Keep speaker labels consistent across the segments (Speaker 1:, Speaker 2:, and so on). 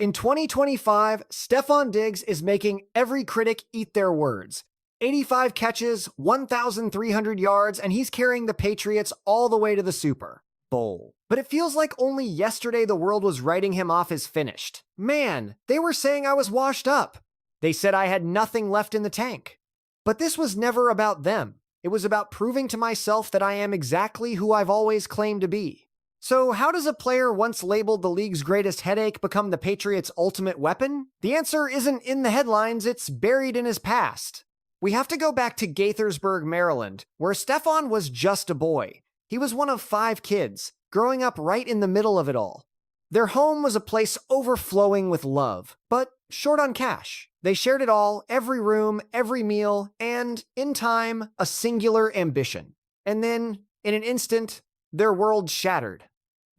Speaker 1: In 2025, Stefon Diggs is making every critic eat their words. 85 catches, 1,300 yards, and he's carrying the Patriots all the way to the Super Bowl. But it feels like only yesterday the world was writing him off as finished. Man, they were saying I was washed up. They said I had nothing left in the tank. But this was never about them. It was about proving to myself that I am exactly who I've always claimed to be. So how does a player once labeled the league's greatest headache become the Patriots' ultimate weapon? The answer isn't in the headlines, it's buried in his past. We have to go back to Gaithersburg, Maryland, where Stefon was just a boy. He was one of 5 kids, growing up right in the middle of it all. Their home was a place overflowing with love, but short on cash. They shared it all, every room, every meal, and, in time, a singular ambition. And then, in an instant, their world shattered.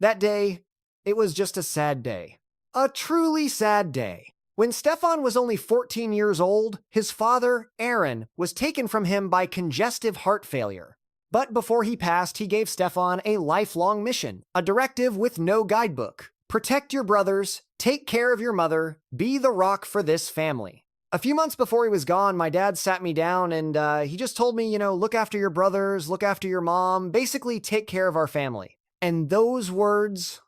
Speaker 1: That day, it was just a sad day. A truly sad day. When Stefon was only 14 years old, his father, Aaron, was taken from him by congestive heart failure. But before he passed, he gave Stefon a lifelong mission, a directive with no guidebook. Protect your brothers, take care of your mother, be the rock for this family. A few months before he was gone, my dad sat me down and he just told me, look after your brothers, look after your mom, basically take care of our family. And those words,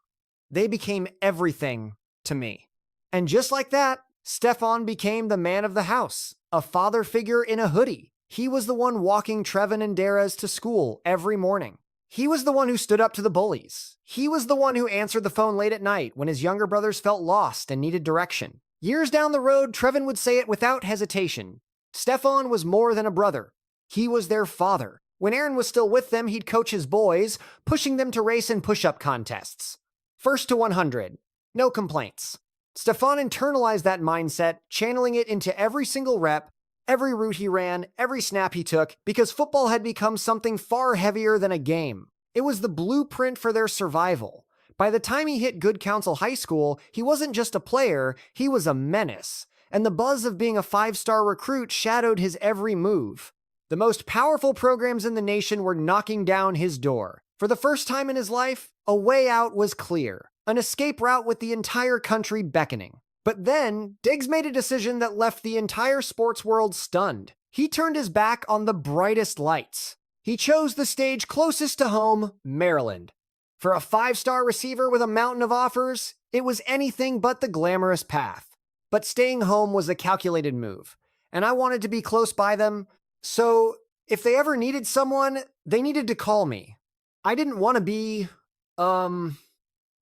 Speaker 1: they became everything to me. And just like that, Stefon became the man of the house, a father figure in a hoodie. He was the one walking Trevin and Darez to school every morning. He was the one who stood up to the bullies. He was the one who answered the phone late at night when his younger brothers felt lost and needed direction. Years down the road, Trevin would say it without hesitation. Stefon was more than a brother. He was their father. When Aaron was still with them, he'd coach his boys, pushing them to race in push-up contests. First to 100. No complaints. Stefon internalized that mindset, channeling it into every single rep, every route he ran, every snap he took, because football had become something far heavier than a game. It was the blueprint for their survival. By the time he hit Good Counsel High School, he wasn't just a player, he was a menace. And the buzz of being a 5-star recruit shadowed his every move. The most powerful programs in the nation were knocking down his door. For the first time in his life, a way out was clear. An escape route with the entire country beckoning. But then, Diggs made a decision that left the entire sports world stunned. He turned his back on the brightest lights. He chose the stage closest to home, Maryland. For a 5-star receiver with a mountain of offers, it was anything but the glamorous path. But staying home was a calculated move, and I wanted to be close by them, so if they ever needed someone, they needed to call me. I didn't want to be, a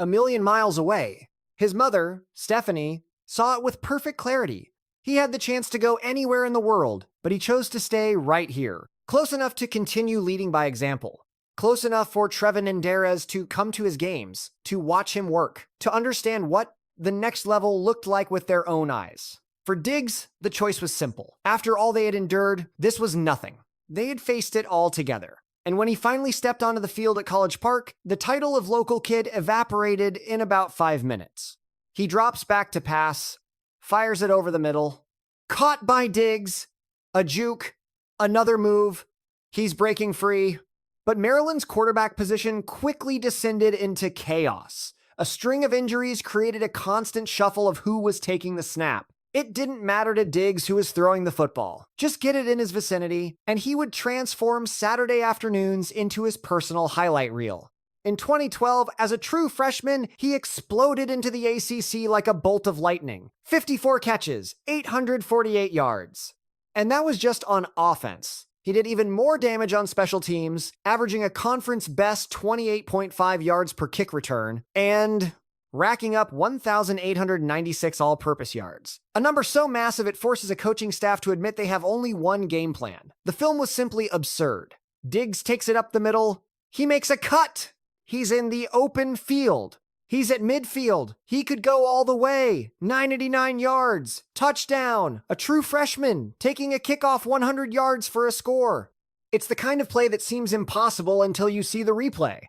Speaker 1: million miles away. His mother, Stephanie, saw it with perfect clarity. He had the chance to go anywhere in the world, but he chose to stay right here, close enough to continue leading by example. Close enough for Trevin and Darez to come to his games, to watch him work, to understand what the next level looked like with their own eyes. For Diggs, the choice was simple. After all they had endured, this was nothing. They had faced it all together. And when he finally stepped onto the field at College Park, the title of local kid evaporated in about 5 minutes. He drops back to pass, fires it over the middle. Caught by Diggs, a juke, another move. He's breaking free. But Maryland's quarterback position quickly descended into chaos. A string of injuries created a constant shuffle of who was taking the snap. It didn't matter to Diggs who was throwing the football. Just get it in his vicinity, and he would transform Saturday afternoons into his personal highlight reel. In 2012, as a true freshman, he exploded into the ACC like a bolt of lightning. 54 catches, 848 yards. And that was just on offense. He did even more damage on special teams, averaging a conference-best 28.5 yards per kick return, and racking up 1,896 all-purpose yards. A number so massive it forces a coaching staff to admit they have only one game plan. The film was simply absurd. Diggs takes it up the middle. He makes a cut. He's in the open field. He's at midfield. He could go all the way. 989 yards. Touchdown. A true freshman taking a kickoff 100 yards for a score. It's the kind of play that seems impossible until you see the replay.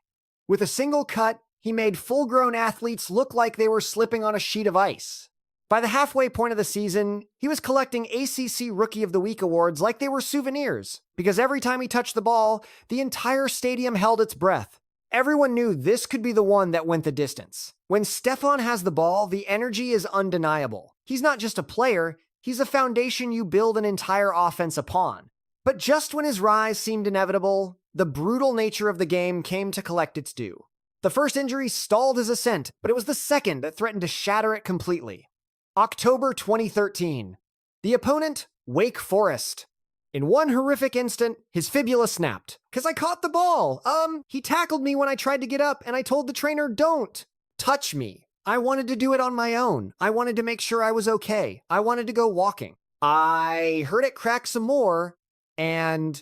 Speaker 1: With a single cut, he made full-grown athletes look like they were slipping on a sheet of ice. By the halfway point of the season, he was collecting ACC Rookie of the Week awards like they were souvenirs, because every time he touched the ball, the entire stadium held its breath. Everyone knew this could be the one that went the distance. When Stefon has the ball, the energy is undeniable. He's not just a player, he's a foundation you build an entire offense upon. But just when his rise seemed inevitable, the brutal nature of the game came to collect its due. The first injury stalled his ascent, but it was the second that threatened to shatter it completely. October 2013. The opponent, Wake Forest. In one horrific instant, his fibula snapped. "'Cause I caught the ball! He tackled me when I tried to get up, and I told the trainer, don't touch me. I wanted to do it on my own. I wanted to make sure I was okay. I wanted to go walking. I heard it crack some more, and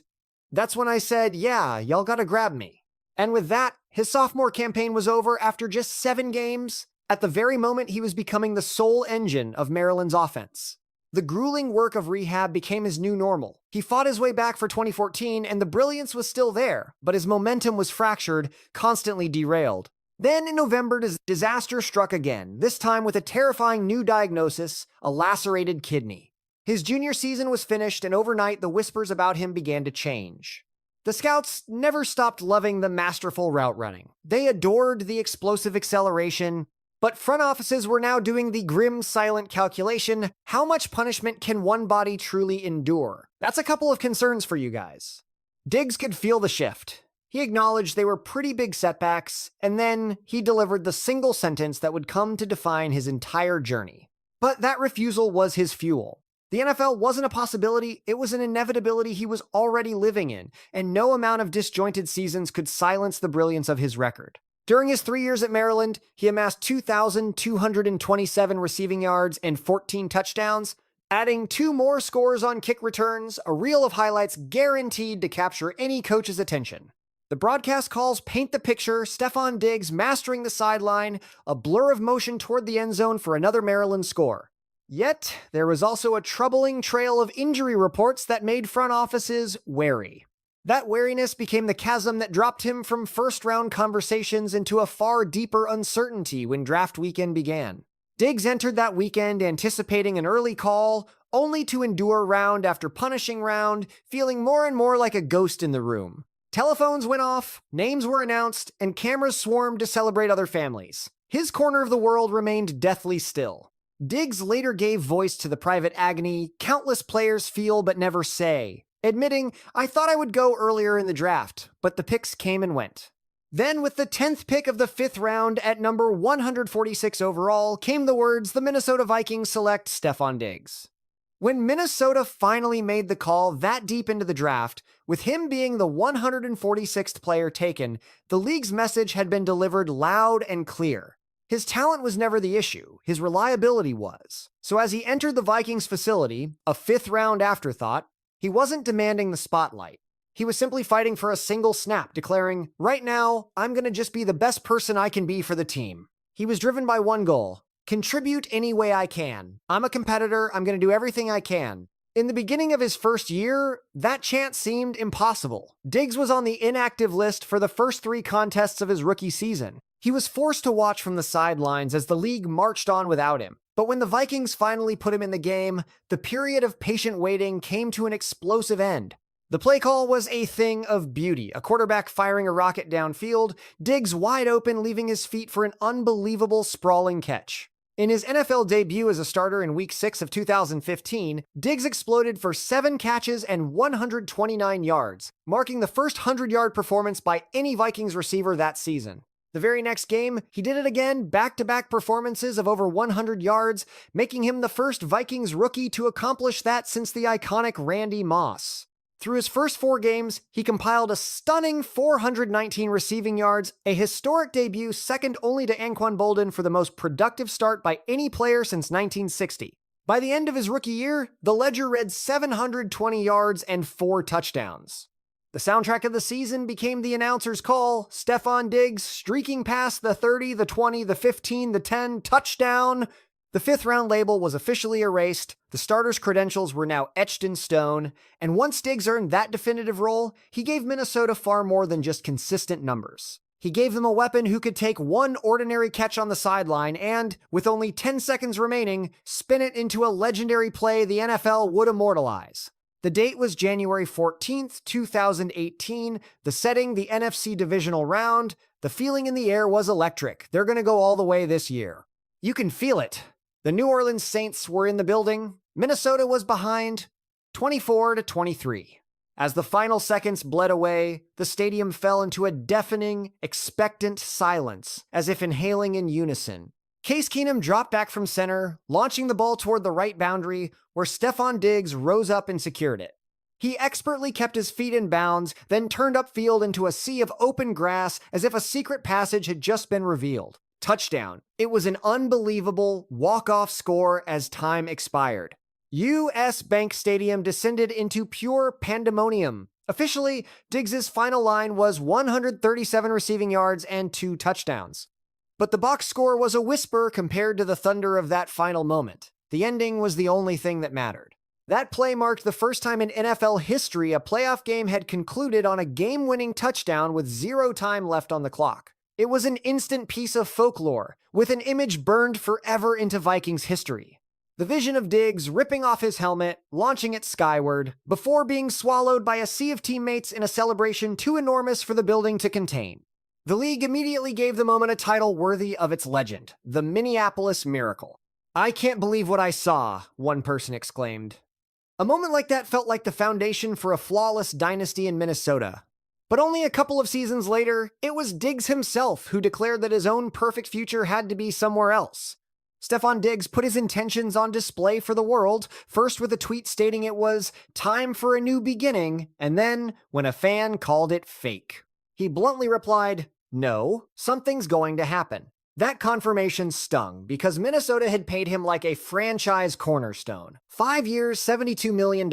Speaker 1: that's when I said, yeah, y'all gotta grab me." And with that, his sophomore campaign was over after just 7 games, at the very moment he was becoming the sole engine of Maryland's offense. The grueling work of rehab became his new normal. He fought his way back for 2014, and the brilliance was still there, but his momentum was fractured, constantly derailed. Then in November, disaster struck again, this time with a terrifying new diagnosis, a lacerated kidney. His junior season was finished, and overnight the whispers about him began to change. The Scouts never stopped loving the masterful route running. They adored the explosive acceleration, but front offices were now doing the grim, silent calculation: how much punishment can one body truly endure? That's a couple of concerns for you guys. Diggs could feel the shift. He acknowledged they were pretty big setbacks, and then he delivered the single sentence that would come to define his entire journey. But that refusal was his fuel. The NFL wasn't a possibility, it was an inevitability he was already living in, and no amount of disjointed seasons could silence the brilliance of his record. During his 3 years at Maryland, he amassed 2,227 receiving yards and 14 touchdowns, adding 2 more scores on kick returns, a reel of highlights guaranteed to capture any coach's attention. The broadcast calls paint the picture: Stefon Diggs mastering the sideline, a blur of motion toward the end zone for another Maryland score. Yet, there was also a troubling trail of injury reports that made front offices wary. That wariness became the chasm that dropped him from first-round conversations into a far deeper uncertainty when draft weekend began. Diggs entered that weekend anticipating an early call, only to endure round after punishing round, feeling more and more like a ghost in the room. Telephones went off, names were announced, and cameras swarmed to celebrate other families. His corner of the world remained deathly still. Diggs later gave voice to the private agony countless players feel but never say, admitting, "I thought I would go earlier in the draft, but the picks came and went." Then with the 10th pick of the 5th round at number 146 overall came the words, "The Minnesota Vikings select Stefon Diggs." When Minnesota finally made the call that deep into the draft, with him being the 146th player taken, the league's message had been delivered loud and clear. His talent was never the issue, his reliability was. So as he entered the Vikings facility, a 5th-round afterthought, he wasn't demanding the spotlight. He was simply fighting for a single snap, declaring, "Right now, I'm going to just be the best person I can be for the team." He was driven by one goal: contribute any way I can. I'm a competitor, I'm going to do everything I can. In the beginning of his first year, that chance seemed impossible. Diggs was on the inactive list for the first 3 contests of his rookie season. He was forced to watch from the sidelines as the league marched on without him. But when the Vikings finally put him in the game, the period of patient waiting came to an explosive end. The play call was a thing of beauty, a quarterback firing a rocket downfield, Diggs wide open, leaving his feet for an unbelievable sprawling catch. In his NFL debut as a starter in Week 6 of 2015, Diggs exploded for 7 catches and 129 yards, marking the first 100-yard performance by any Vikings receiver that season. The very next game, he did it again, back-to-back performances of over 100 yards, making him the first Vikings rookie to accomplish that since the iconic Randy Moss. Through his first 4 games, he compiled a stunning 419 receiving yards, a historic debut second only to Anquan Boldin for the most productive start by any player since 1960. By the end of his rookie year, the ledger read 720 yards and 4 touchdowns. The soundtrack of the season became the announcer's call: Stefon Diggs streaking past the 30, the 20, the 15, the 10, touchdown. The 5th-round label was officially erased, the starter's credentials were now etched in stone, and once Diggs earned that definitive role, he gave Minnesota far more than just consistent numbers. He gave them a weapon who could take one ordinary catch on the sideline and, with only 10 seconds remaining, spin it into a legendary play the NFL would immortalize. The date was January 14th, 2018, the setting the NFC divisional round, The feeling in the air was electric. They're going to go all the way this year. You can feel it. The New Orleans Saints were in the building. Minnesota was behind 24-23. As the final seconds bled away, the stadium fell into a deafening, expectant silence, as if inhaling in unison. Case Keenum dropped back from center, launching the ball toward the right boundary, where Stefon Diggs rose up and secured it. He expertly kept his feet in bounds, then turned upfield into a sea of open grass as if a secret passage had just been revealed. Touchdown. It was an unbelievable walk-off score as time expired. US Bank Stadium descended into pure pandemonium. Officially, Diggs' final line was 137 receiving yards and 2 touchdowns. But the box score was a whisper compared to the thunder of that final moment. The ending was the only thing that mattered. That play marked the first time in NFL history a playoff game had concluded on a game-winning touchdown with 0 time left on the clock. It was an instant piece of folklore, with an image burned forever into Vikings history. The vision of Diggs ripping off his helmet, launching it skyward, before being swallowed by a sea of teammates in a celebration too enormous for the building to contain. The league immediately gave the moment a title worthy of its legend, the Minneapolis Miracle. "I can't believe what I saw," one person exclaimed. A moment like that felt like the foundation for a flawless dynasty in Minnesota. But only a couple of seasons later, it was Diggs himself who declared that his own perfect future had to be somewhere else. Stefon Diggs put his intentions on display for the world, first with a tweet stating it was time for a new beginning, and then when a fan called it fake. He bluntly replied, "No, something's going to happen." That confirmation stung because Minnesota had paid him like a franchise cornerstone. 5 years, $72 million.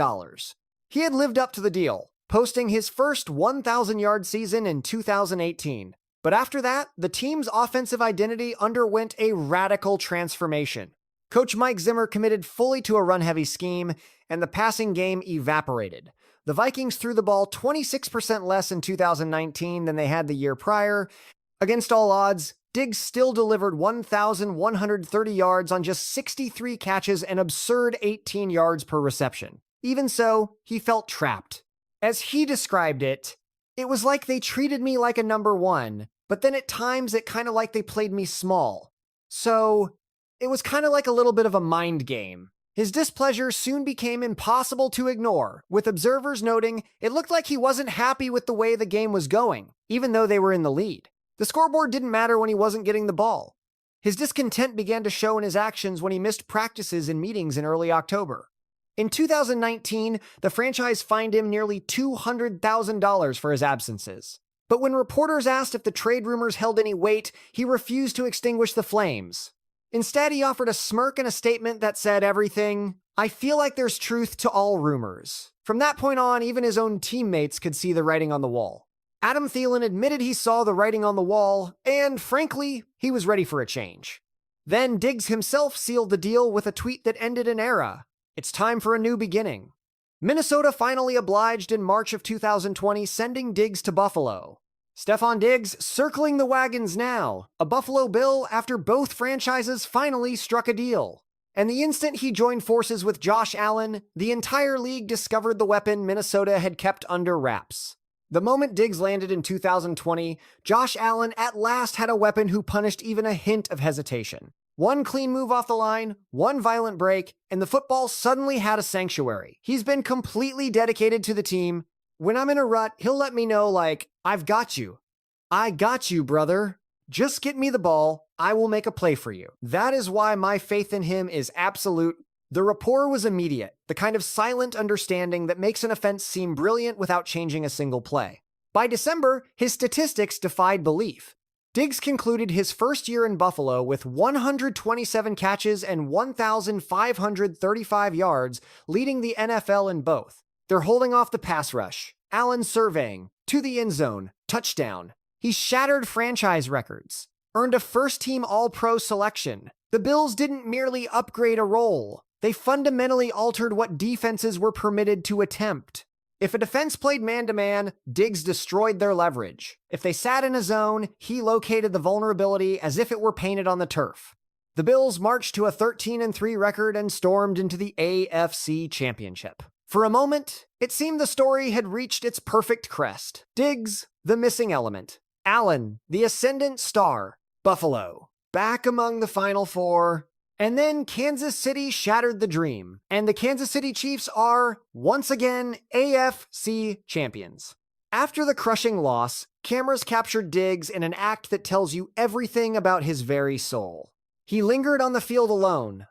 Speaker 1: He had lived up to the deal, posting his first 1,000-yard season in 2018. But after that, the team's offensive identity underwent a radical transformation. Coach Mike Zimmer committed fully to a run-heavy scheme, and the passing game evaporated. The Vikings threw the ball 26% less in 2019 than they had the year prior. Against all odds, Diggs still delivered 1,130 yards on just 63 catches, an absurd 18 yards per reception. Even so, he felt trapped. As he described it, "It was like they treated me like a number one, but then at times it kind of like they played me small. So, it was kind of like a little bit of a mind game." His displeasure soon became impossible to ignore, with observers noting it looked like he wasn't happy with the way the game was going, even though they were in the lead. The scoreboard didn't matter when he wasn't getting the ball. His discontent began to show in his actions when he missed practices and meetings in early October. In 2019, the franchise fined him nearly $200,000 for his absences. But when reporters asked if the trade rumors held any weight, he refused to extinguish the flames. Instead, he offered a smirk and a statement that said everything, "I feel like there's truth to all rumors." From that point on, even his own teammates could see the writing on the wall. Adam Thielen admitted he saw the writing on the wall, and frankly, he was ready for a change. Then Diggs himself sealed the deal with a tweet that ended an era. "It's time for a new beginning." Minnesota finally obliged in March of 2020, sending Diggs to Buffalo. Stefon Diggs circling the wagons now, a Buffalo Bill after both franchises finally struck a deal. And the instant he joined forces with Josh Allen, the entire league discovered the weapon Minnesota had kept under wraps. The moment Diggs landed in 2020, Josh Allen at last had a weapon who punished even a hint of hesitation. One clean move off the line, one violent break, and the football suddenly had a sanctuary. He's been completely dedicated to the team. When I'm in a rut, he'll let me know, like, "I've got you. I got you, brother. Just get me the ball. I will make a play for you." That is why my faith in him is absolute. The rapport was immediate, the kind of silent understanding that makes an offense seem brilliant without changing a single play. By December, his statistics defied belief. Diggs concluded his first year in Buffalo with 127 catches and 1,535 yards, leading the NFL in both. They're holding off the pass rush. Allen surveying, to the end zone, touchdown. He shattered franchise records, earned a first-team All-Pro selection. The Bills didn't merely upgrade a role. They fundamentally altered what defenses were permitted to attempt. If a defense played man-to-man, Diggs destroyed their leverage. If they sat in a zone, he located the vulnerability as if it were painted on the turf. The Bills marched to a 13-3 record and stormed into the AFC Championship. For a moment, it seemed the story had reached its perfect crest. Diggs, the missing element. Allen, the ascendant star. Buffalo, back among the Final Four. And then Kansas City shattered the dream, and the Kansas City Chiefs are, once again, AFC champions. After the crushing loss, cameras captured Diggs in an act that tells you everything about his very soul. He lingered on the field alone,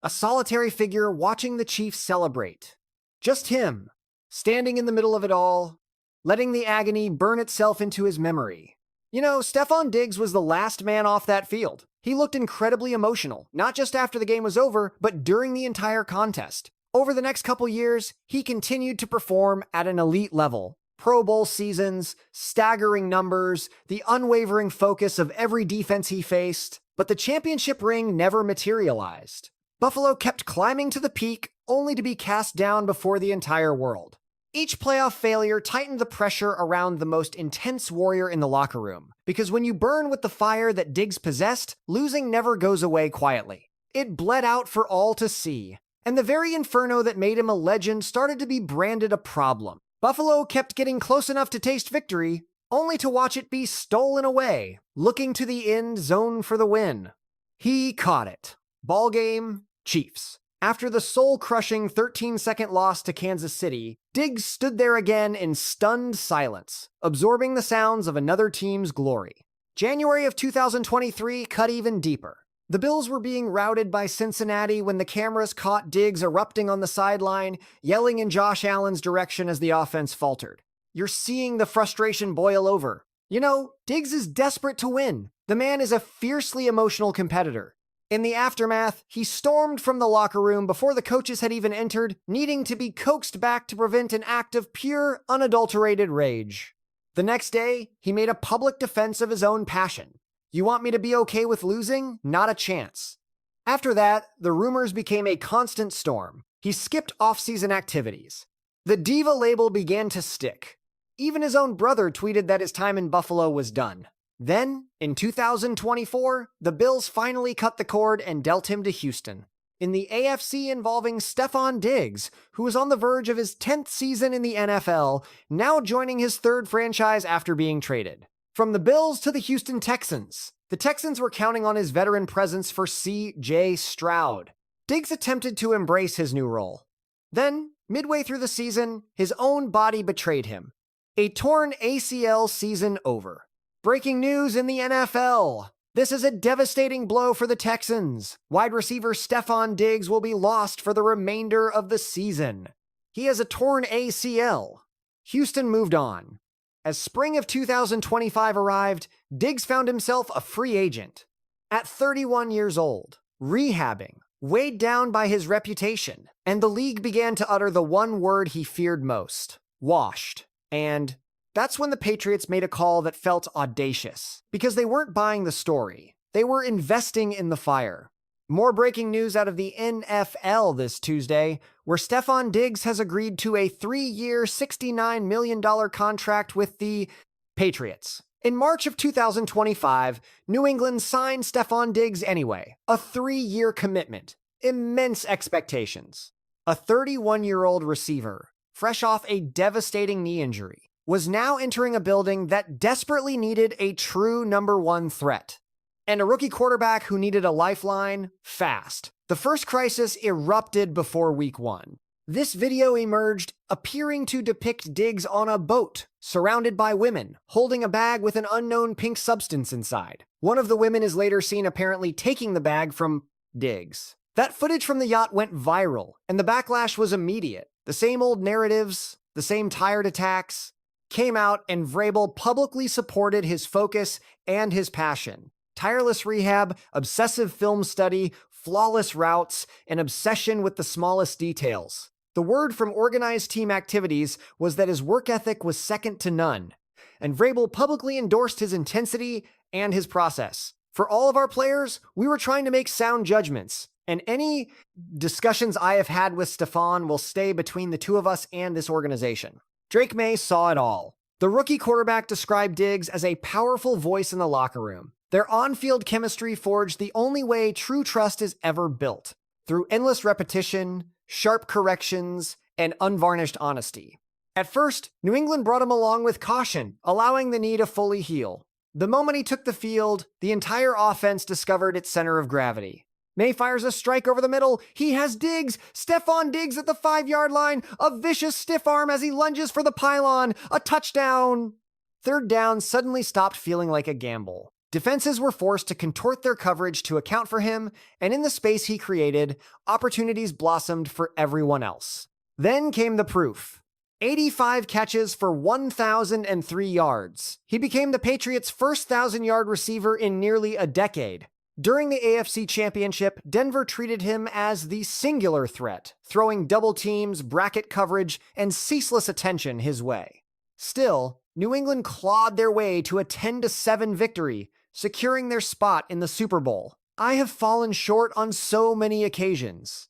Speaker 1: a solitary figure watching the Chiefs celebrate. Just him, standing in the middle of it all, letting the agony burn itself into his memory. You know, Stefon Diggs was the last man off that field. He looked incredibly emotional, not just after the game was over, but during the entire contest. Over the next couple years, he continued to perform at an elite level. Pro Bowl seasons, staggering numbers, the unwavering focus of every defense he faced, but the championship ring never materialized. Buffalo kept climbing to the peak, only to be cast down before the entire world. Each playoff failure tightened the pressure around the most intense warrior in the locker room, because when you burn with the fire that Diggs possessed, losing never goes away quietly. It bled out for all to see, and the very inferno that made him a legend started to be branded a problem. Buffalo kept getting close enough to taste victory, only to watch it be stolen away, looking to the end zone for the win. He caught it. Ball game, Chiefs. After the soul-crushing 13-second loss to Kansas City, Diggs stood there again in stunned silence, absorbing the sounds of another team's glory. January of 2023 cut even deeper. The Bills were being routed by Cincinnati when the cameras caught Diggs erupting on the sideline, yelling in Josh Allen's direction as the offense faltered. You're seeing the frustration boil over. You know, Diggs is desperate to win. The man is a fiercely emotional competitor. In the aftermath, he stormed from the locker room before the coaches had even entered, needing to be coaxed back to prevent an act of pure, unadulterated rage. The next day, he made a public defense of his own passion. You want me to be okay with losing? Not a chance. After that, the rumors became a constant storm. He skipped off-season activities. The diva label began to stick. Even his own brother tweeted that his time in Buffalo was done. Then, in 2024, the Bills finally cut the cord and dealt him to Houston. In the AFC involving Stefon Diggs, who was on the verge of his 10th season in the NFL, now joining his third franchise after being traded. From the Bills to the Houston Texans, the Texans were counting on his veteran presence for C.J. Stroud. Diggs attempted to embrace his new role. Then, midway through the season, his own body betrayed him. A torn ACL season over. Breaking news in the NFL. This is a devastating blow for the Texans. Wide receiver Stefon Diggs will be lost for the remainder of the season. He has a torn ACL. Houston moved on. As spring of 2025 arrived, Diggs found himself a free agent. At 31 years old, rehabbing, weighed down by his reputation, and the league began to utter the one word he feared most: washed. And that's when the Patriots made a call that felt audacious, because they weren't buying the story. They were investing in the fire. More breaking news out of the NFL this Tuesday, where Stefon Diggs has agreed to a 3-year, $69 million contract with the Patriots. In March of 2025, New England signed Stefon Diggs anyway, a 3-year commitment. Immense expectations. A 31-year-old receiver, fresh off a devastating knee injury, was now entering a building that desperately needed a true number one threat. And a rookie quarterback who needed a lifeline fast. The first crisis erupted before week 1. This video emerged appearing to depict Diggs on a boat, surrounded by women, holding a bag with an unknown pink substance inside. One of the women is later seen apparently taking the bag from Diggs. That footage from the yacht went viral, and the backlash was immediate. The same old narratives, the same tired attacks, came out, and Vrabel publicly supported his focus and his passion. Tireless rehab, obsessive film study, flawless routes, and obsession with the smallest details. The word from organized team activities was that his work ethic was second to none, and Vrabel publicly endorsed his intensity and his process. For all of our players, we were trying to make sound judgments, and any discussions I have had with Stefon will stay between the two of us and this organization. Drake May saw it all. The rookie quarterback described Diggs as a powerful voice in the locker room. Their on-field chemistry forged the only way true trust is ever built, through endless repetition, sharp corrections, and unvarnished honesty. At first, New England brought him along with caution, allowing the knee to fully heal. The moment he took the field, the entire offense discovered its center of gravity. May fires a strike over the middle. He has Diggs. Stefon Diggs at the 5-yard line. A vicious stiff arm as he lunges for the pylon. A touchdown. Third down suddenly stopped feeling like a gamble. Defenses were forced to contort their coverage to account for him, and in the space he created, opportunities blossomed for everyone else. Then came the proof. 85 catches for 1,003 yards. He became the Patriots' first 1,000-yard receiver in nearly a decade. During the AFC Championship, Denver treated him as the singular threat, throwing double teams, bracket coverage, and ceaseless attention his way. Still, New England clawed their way to a 10-7 victory, securing their spot in the Super Bowl. I have fallen short on so many occasions.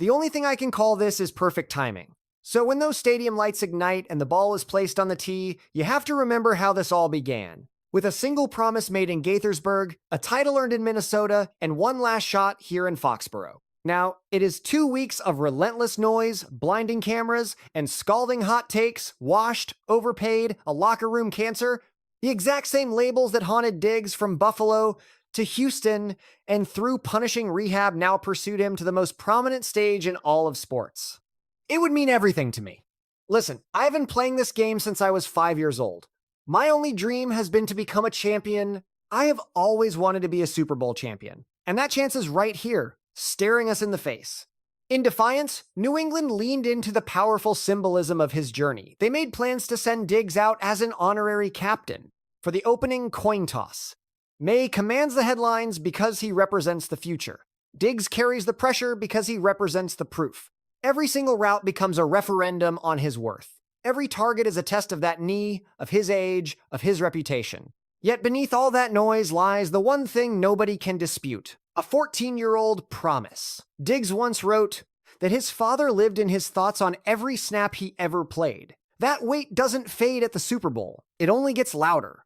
Speaker 1: The only thing I can call this is perfect timing. So when those stadium lights ignite and the ball is placed on the tee, you have to remember how this all began. With a single promise made in Gaithersburg, a title earned in Minnesota, and one last shot here in Foxborough. Now, it is 2 weeks of relentless noise, blinding cameras, and scalding hot takes, washed, overpaid, a locker room cancer, the exact same labels that haunted Diggs from Buffalo to Houston, and through punishing rehab now pursued him to the most prominent stage in all of sports. It would mean everything to me. Listen, I've been playing this game since I was 5 years old. My only dream has been to become a champion. I have always wanted to be a Super Bowl champion. And that chance is right here, staring us in the face. In defiance, New England leaned into the powerful symbolism of his journey. They made plans to send Diggs out as an honorary captain for the opening coin toss. May commands the headlines because he represents the future. Diggs carries the pressure because he represents the proof. Every single route becomes a referendum on his worth. Every target is a test of that knee, of his age, of his reputation. Yet beneath all that noise lies the one thing nobody can dispute: a 14-year-old promise. Diggs once wrote that his father lived in his thoughts on every snap he ever played. That weight doesn't fade at the Super Bowl. It only gets louder.